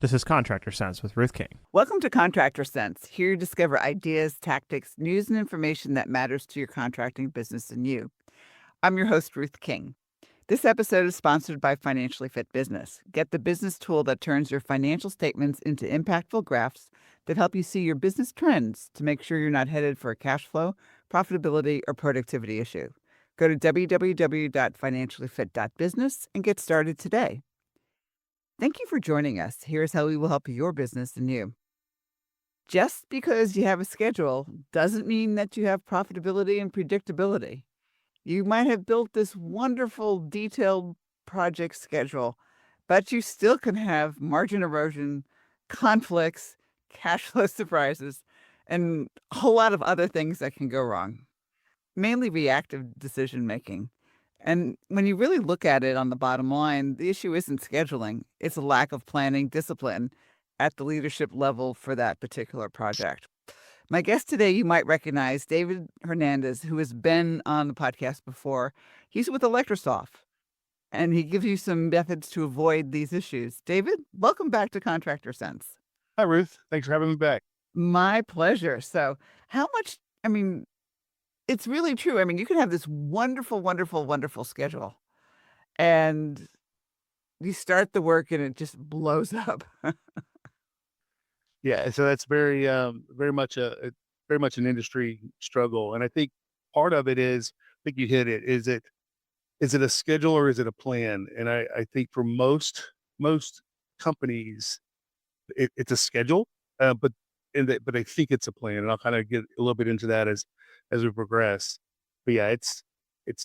This is Contractor Sense with Ruth King. Welcome to Contractor Sense. Here you discover ideas, tactics, news, and information that matters to your contracting business and you. I'm your host, Ruth King. This episode is sponsored by Financially Fit Business. Get the business tool that turns your financial statements into impactful graphs that help you see your business trends to make sure you're not headed for a cash flow, profitability, or productivity issue. Go to www.financiallyfit.business and get started today. Thank you for joining us. Here's how we will help your business and you. Just because you have a schedule doesn't mean that you have profitability and predictability. You might have built this wonderful, detailed project schedule, but you still can have margin erosion, conflicts, cash flow surprises, and a whole lot of other things that can go wrong, mainly reactive decision making. And when you really look at it on the bottom line, the issue isn't scheduling, it's a lack of planning discipline at the leadership level for that particular project. My guest today, you might recognize David Hernandez, who has been on the podcast before. He's with Electrosoft, and he gives you some methods to avoid these issues. David, welcome back to Contractor Sense. Hi, Ruth. Thanks for having me back. My pleasure. So how much, it's really true. You can have this wonderful, wonderful, wonderful schedule, and you start the work and it just blows up. Yeah, so that's very much an industry struggle, and I think part of it is, I think you hit it. Is it a schedule or is it a plan? And I think for most companies, it's a schedule, but I think it's a plan, and I'll kind of get a little bit into that as we progress. But yeah, it's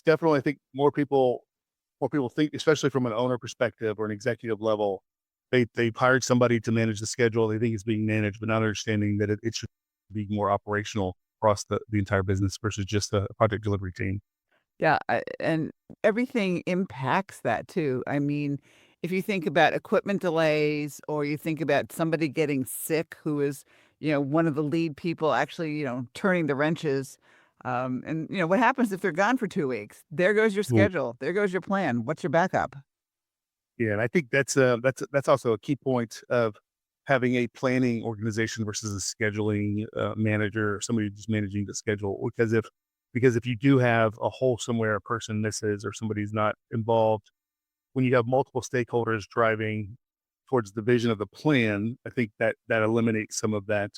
definitely, I think more people think, especially from an owner perspective or an executive level, they've hired somebody to manage the schedule. They think it's being managed, but not understanding that it should be more operational across the entire business versus just a project delivery team. Yeah, and everything impacts that too. If you think about equipment delays or you think about somebody getting sick who is, one of the lead people actually, turning the wrenches. What happens if they're gone for 2 weeks? There goes your Well, schedule. There goes your plan. What's your backup? yeah, and I think that's also a key point of having a planning organization versus a scheduling manager or somebody who's managing the schedule. Because if you do have a hole somewhere, a person misses or somebody's not involved, when you have multiple stakeholders driving towards the vision of the plan, I think that eliminates some of those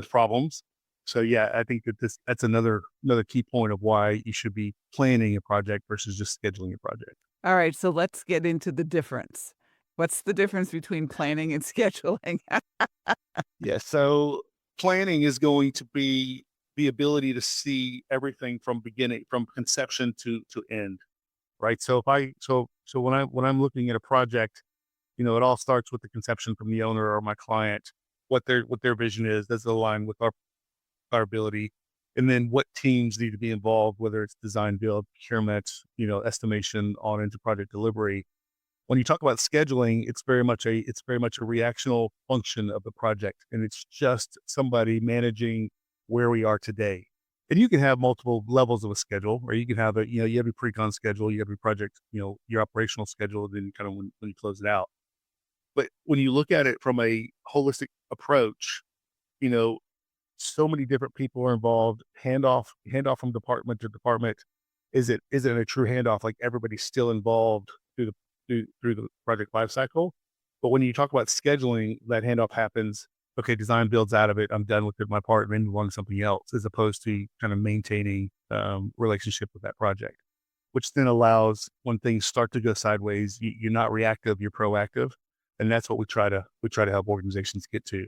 problems. So yeah, I think that's another key point of why you should be planning a project versus just scheduling a project. All right, so let's get into the difference. What's the difference between planning and scheduling? Yeah. So planning is going to be the ability to see everything from conception to end. Right. So when I'm looking at a project, it all starts with the conception from the owner or my client, what their vision is. Does it align with our ability? And then what teams need to be involved, whether it's design, build, procurement, estimation on into project delivery. When you talk about scheduling, it's very much a reactional function of the project. And it's just somebody managing where we are today. And you can have multiple levels of a schedule, or you can have you have your pre-con schedule, you have your project, your operational schedule, and then kind of when you close it out. But when you look at it from a holistic approach, so many different people are involved. Handoff from department to department. Isn't a true handoff? Like everybody's still involved through the project life cycle. But when you talk about scheduling, that handoff happens. Okay, design builds out of it. I'm done with it, my part, and move on to something else, as opposed to kind of maintaining relationship with that project, which then allows when things start to go sideways, you're not reactive, you're proactive, and that's what we try to help organizations get to.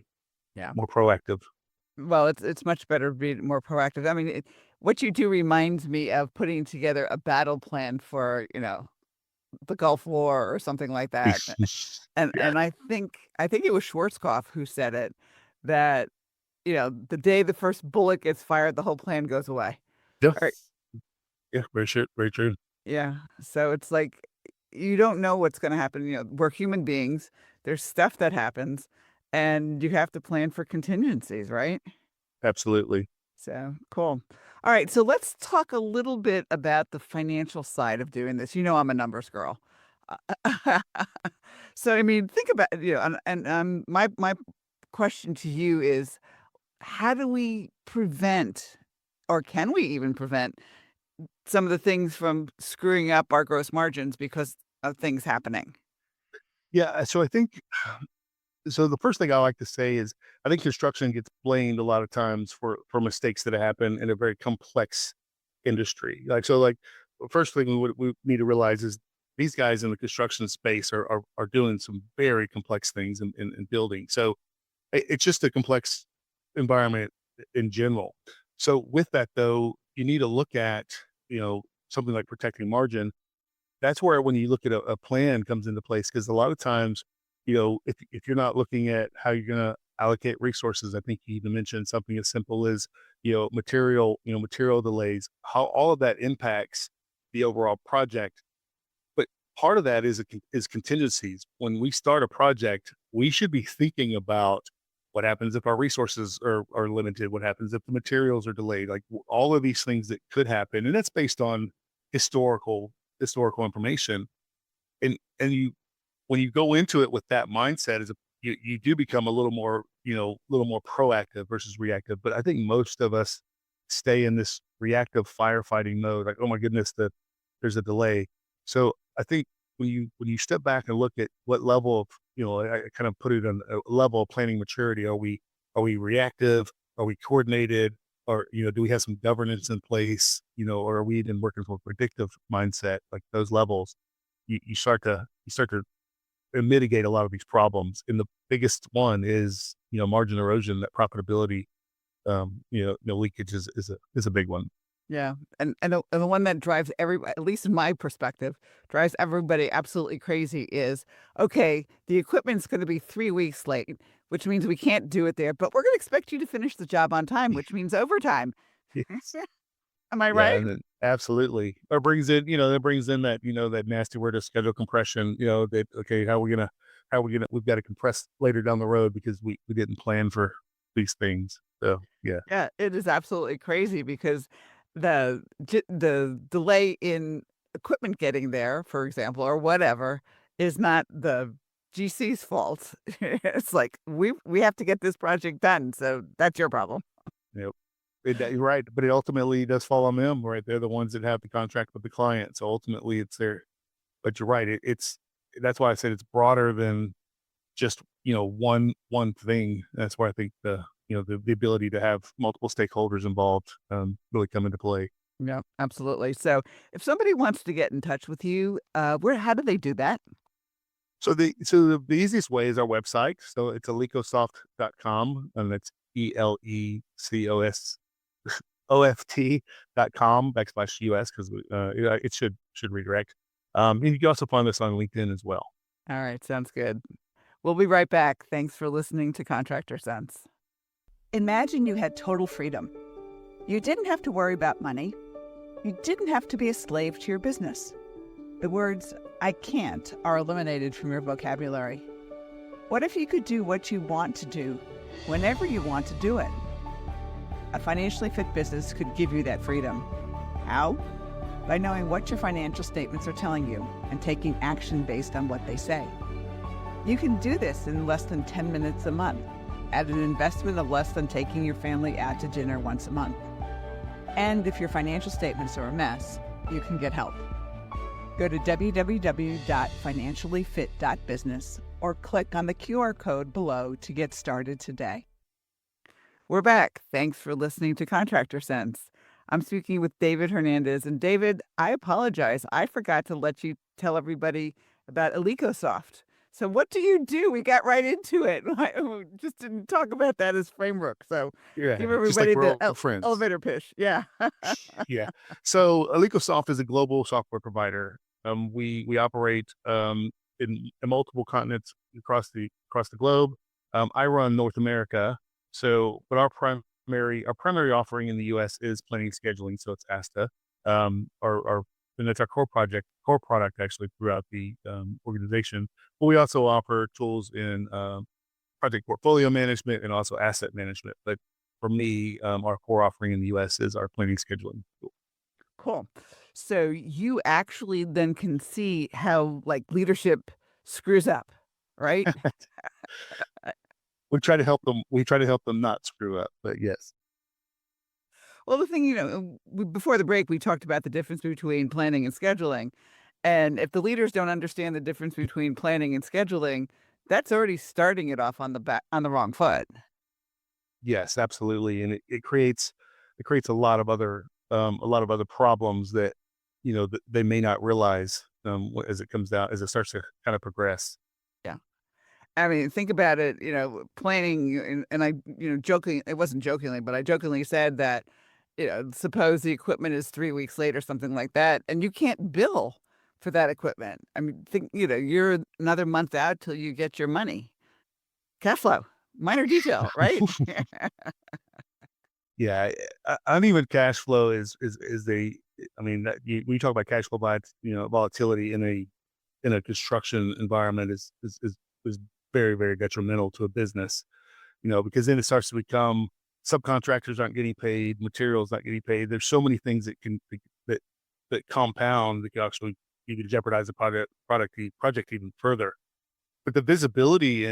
Yeah. More proactive. Well, it's much better to be more proactive. What you do reminds me of putting together a battle plan for, the Gulf War or something like that. And Yeah. and I think it was Schwarzkopf who said it, that, the day the first bullet gets fired, the whole plan goes away. Yeah. Or Yeah. Very true. Very true. yeah. So it's like you don't know what's gonna happen. We're human beings. There's stuff that happens and you have to plan for contingencies, right? Absolutely. So cool. All right. So let's talk a little bit about the financial side of doing this. I'm a numbers girl. So, I mean, think about, my question to you is, how do we prevent, or can we even prevent some of the things from screwing up our gross margins because of things happening? Yeah, so I think so the first thing I like to say is I think construction gets blamed a lot of times for mistakes that happen in a very complex industry. Like first thing we need to realize is these guys in the construction space are doing some very complex things in building. So it's just a complex environment in general. So with that though, you need to look at, something like protecting margin. That's where when you look at a plan comes into place, because a lot of times, if you're not looking at how you're going to allocate resources, I think you even mentioned something as simple as, material delays, how all of that impacts the overall project. But part of that is contingencies. When we start a project, we should be thinking about what happens if our resources are limited, what happens if the materials are delayed, like all of these things that could happen. And that's based on historical information. And you when you go into it with that mindset, you do become a little more proactive versus reactive. But I think most of us stay in this reactive firefighting mode, like, oh my goodness, there's a delay. So I think when you step back and look at what level of, I kind of put it on a level of planning maturity. Are we reactive? Are we coordinated? Or, do we have some governance in place? Or are we even working for a predictive mindset? Like those levels, you start to mitigate a lot of these problems. And the biggest one is, margin erosion. That profitability, leakage is a big one. Yeah, and the one that drives everybody, at least in my perspective, drives everybody absolutely crazy is, okay, the equipment's going to be 3 weeks late, which means we can't do it there, but we're going to expect you to finish the job on time, which means overtime. Yes. Am I Yeah, right? and then absolutely. Or that brings in that, that nasty word of schedule compression, that, okay, we've got to compress later down the road because we didn't plan for these things. So, yeah. Yeah, it is absolutely crazy because the delay in equipment getting there, for example, or whatever, is not the GC's fault. It's like we have to get this project done, so that's your problem. Yep. You're right, but it ultimately does fall on them, right? They're the ones that have the contract with the client. So ultimately it's their, but you're right. That's why I said it's broader than just, one thing. That's why I think the ability to have multiple stakeholders involved, really come into play. Yeah, absolutely. So if somebody wants to get in touch with you, how do they do that? So the easiest way is our website. So it's elecosoft.com, and that's ELECOSOFT.com /US, because it should redirect. And you can also find us on LinkedIn as well. All right, sounds good. We'll be right back. Thanks for listening to Contractor Sense. Imagine you had total freedom. You didn't have to worry about money. You didn't have to be a slave to your business. The words "I can't" are eliminated from your vocabulary. What if you could do what you want to do, whenever you want to do it? A financially fit business could give you that freedom. How? By knowing what your financial statements are telling you and taking action based on what they say. You can do this in less than 10 minutes a month, at an investment of less than taking your family out to dinner once a month. And if your financial statements are a mess, you can get help. Go to www.financiallyfit.business or click on the QR code below to get started today. We're back. Thanks for listening to Contractor Sense. I'm speaking with David Hernandez. And David, I apologize. I forgot to let you tell everybody about ElecoSoft. So what do you do? We got right into it. We just didn't talk about that as framework. So Yeah, give just like everybody we're the all friends. elevator pitch. Yeah. Yeah. So ElecoSoft is a global software provider. We operate in multiple continents across the globe. I run North America. So, but our primary offering in the U.S. is planning scheduling. So it's ASTA. And it's our core product actually throughout the organization. But we also offer tools in project portfolio management and also asset management. But for me, our core offering in the U.S. is our planning scheduling tool. Cool. So you actually then can see how like leadership screws up. right? We try to help them. We try to help them not screw up. But yes, Well, the thing, before the break, we talked about the difference between planning and scheduling. And if the leaders don't understand the difference between planning and scheduling, that's already starting it off on the wrong foot. yes, absolutely, and it creates a lot of other problems that that they may not realize as it comes down as it starts to kind of progress. Yeah. I mean, think about it, planning, and I, joking, it wasn't jokingly, but I jokingly said that, suppose the equipment is 3 weeks late or something like that, and you can't bill for that equipment. I mean, you're another month out till you get your money. Cash flow, minor detail, right? Yeah, uneven cash flow is the. I mean, when you talk about cash flow by volatility in a construction environment is very, very detrimental to a business. Because then it starts to become subcontractors aren't getting paid, materials not getting paid. There's so many things that that compound that can actually you can jeopardize the project even further. But the visibility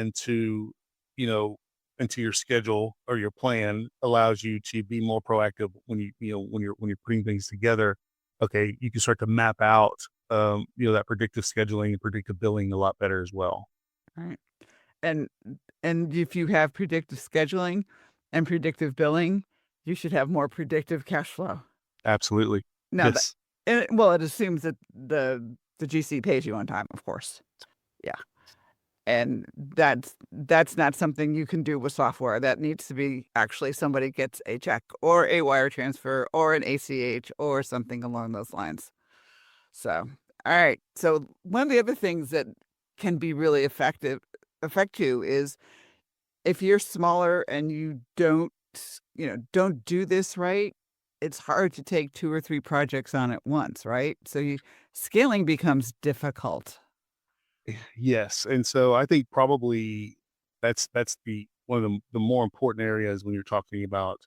you know, into your schedule or your plan allows you to be more proactive when when you're putting things together. Okay, you can start to map out that predictive scheduling and predictive billing a lot better as well. Right. And and if you have predictive scheduling and predictive billing, you should have more predictive cash flow. Absolutely. Now that Yes. well, it assumes that the GC pays you on time, of course. Yeah. And that's not something you can do with software. That needs to be actually somebody gets a check or a wire transfer or an ACH or something along those lines. So, all right. So one of the other things that can be really affect you is if you're smaller and you don't do this right, it's hard to take 2 or 3 projects on at once, right? So scaling becomes difficult. Yes, and so I think probably that's the one of the more important areas when you're talking about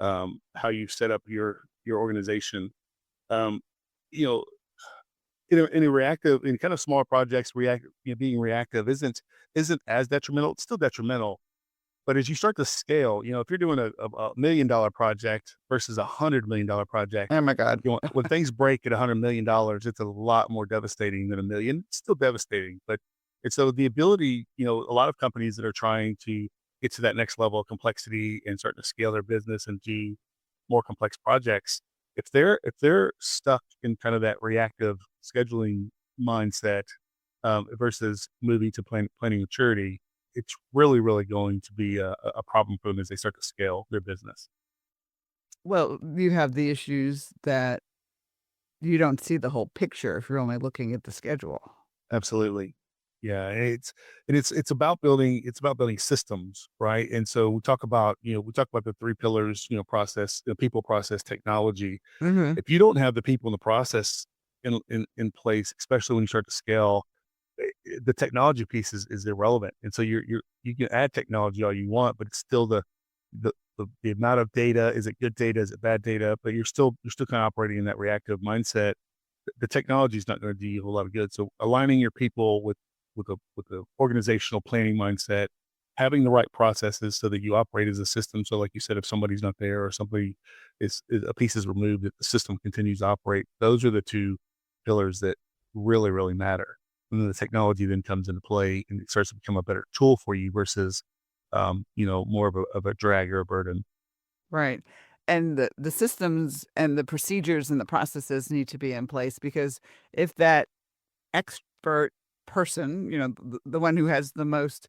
how you set up your organization. Um, you know, in a reactive in kind of small projects, being reactive isn't as detrimental. It's still detrimental, but as you start to scale, if you're doing a $1 million project versus $100 million project, Oh my god. when things break at $100 million, it's a lot more devastating than a million. It's still devastating, but and so the ability, a lot of companies that are trying to get to that next level of complexity and starting to scale their business and do more complex projects, if they're stuck in kind of that reactive scheduling mindset versus moving to planning maturity, it's really, really going to be a problem for them as they start to scale their business. Well, you have the issues that you don't see the whole picture if you're only looking at the schedule. Absolutely. Yeah, it's about building systems, right? And so we talk about the three pillars, process, people, process, technology. Mhm. If you don't have the people in the process in place, especially when you start to scale, the technology piece is irrelevant. And so you can add technology all you want, but it's still the amount of data. Is it good data? Is it bad data? But you're still kind of operating in that reactive mindset. The technology is not going to do you a whole lot of good. So aligning your people with a organizational planning mindset, having the right processes so that you operate as a system. So like you said, if somebody's not there or somebody is a piece is removed, that the system continues to operate. Those are the two pillars that really, really matter. And then the technology then comes into play and it starts to become a better tool for you versus, more of a drag or a burden. Right. And the systems and the procedures and the processes need to be in place because if that expert person, the one who has the most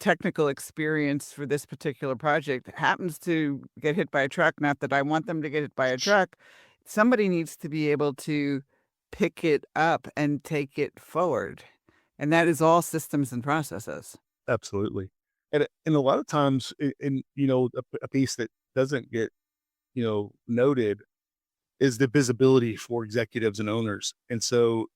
technical experience for this particular project happens to get hit by a truck, not that I want them to get hit by a truck, somebody needs to be able to pick it up and take it forward. And that is all systems and processes. Absolutely. And a lot of times, a piece that doesn't get noted is the visibility for executives and owners. And so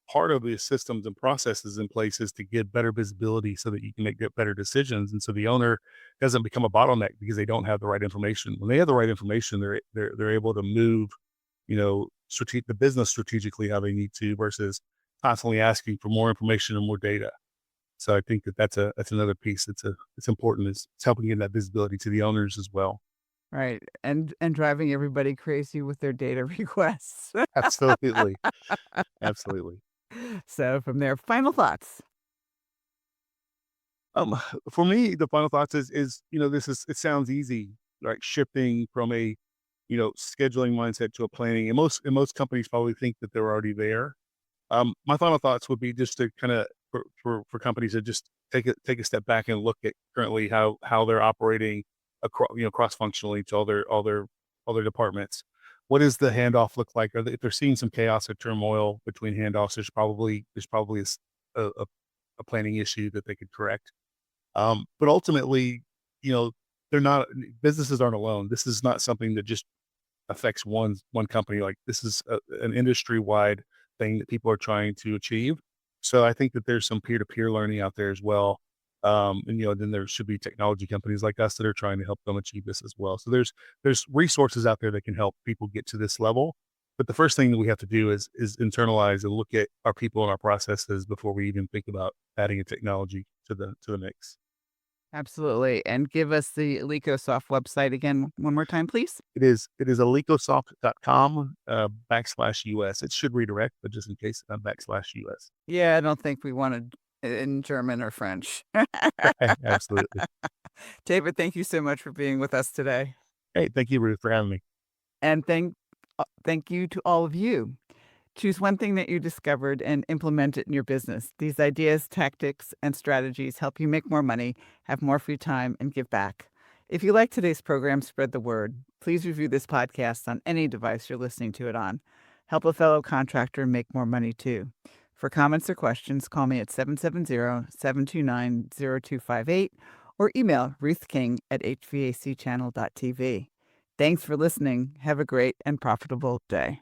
part of the systems and processes in place is to get better visibility so that you can get better decisions. And so the owner doesn't become a bottleneck because they don't have the right information. When they have the right information, they're able to move, the business strategically how they need to versus constantly asking for more information and more data. So I think that's another piece it's important. It's helping get that visibility to the owners as well. Right. And driving everybody crazy with their data requests. Absolutely. Absolutely. So from there, final thoughts. Um, for me, the final thoughts is, it sounds easy, right? Shifting from a, scheduling mindset to a planning. And most companies probably think that they're already there. My final thoughts would be just to kind of, for companies to just take a step back and look at currently how they're operating across, cross functionally to all their departments. What does the handoff look like? If they're seeing some chaos or turmoil between handoffs, there's probably a planning issue that they could correct. But ultimately, you know, they're not businesses aren't alone. This is not something that just affects one company. Like this is an industry wide thing that people are trying to achieve. So I think that there's some peer to peer learning out there as well. And then there should be technology companies like us that are trying to help them achieve this as well. So there's resources out there that can help people get to this level. But the first thing that we have to do is internalize and look at our people and our processes before we even think about adding a technology to the mix. Absolutely. And give us the ElecoSoft website again one more time, please. It is elecosoft.com /US. It should redirect, but just in case, /US. Yeah, I don't think we wanted in German or French. Absolutely. David, thank you so much for being with us today. Hey, thank you, Ruth, for having me. And thank you to all of you. Choose one thing that you discovered and implement it in your business. These ideas, tactics, and strategies help you make more money, have more free time, and give back. If you like today's program, spread the word. Please review this podcast on any device you're listening to it on. Help a fellow contractor make more money too. For comments or questions, call me at 770-729-0258 or email Ruth King at hvacchannel.tv. Thanks for listening. Have a great and profitable day.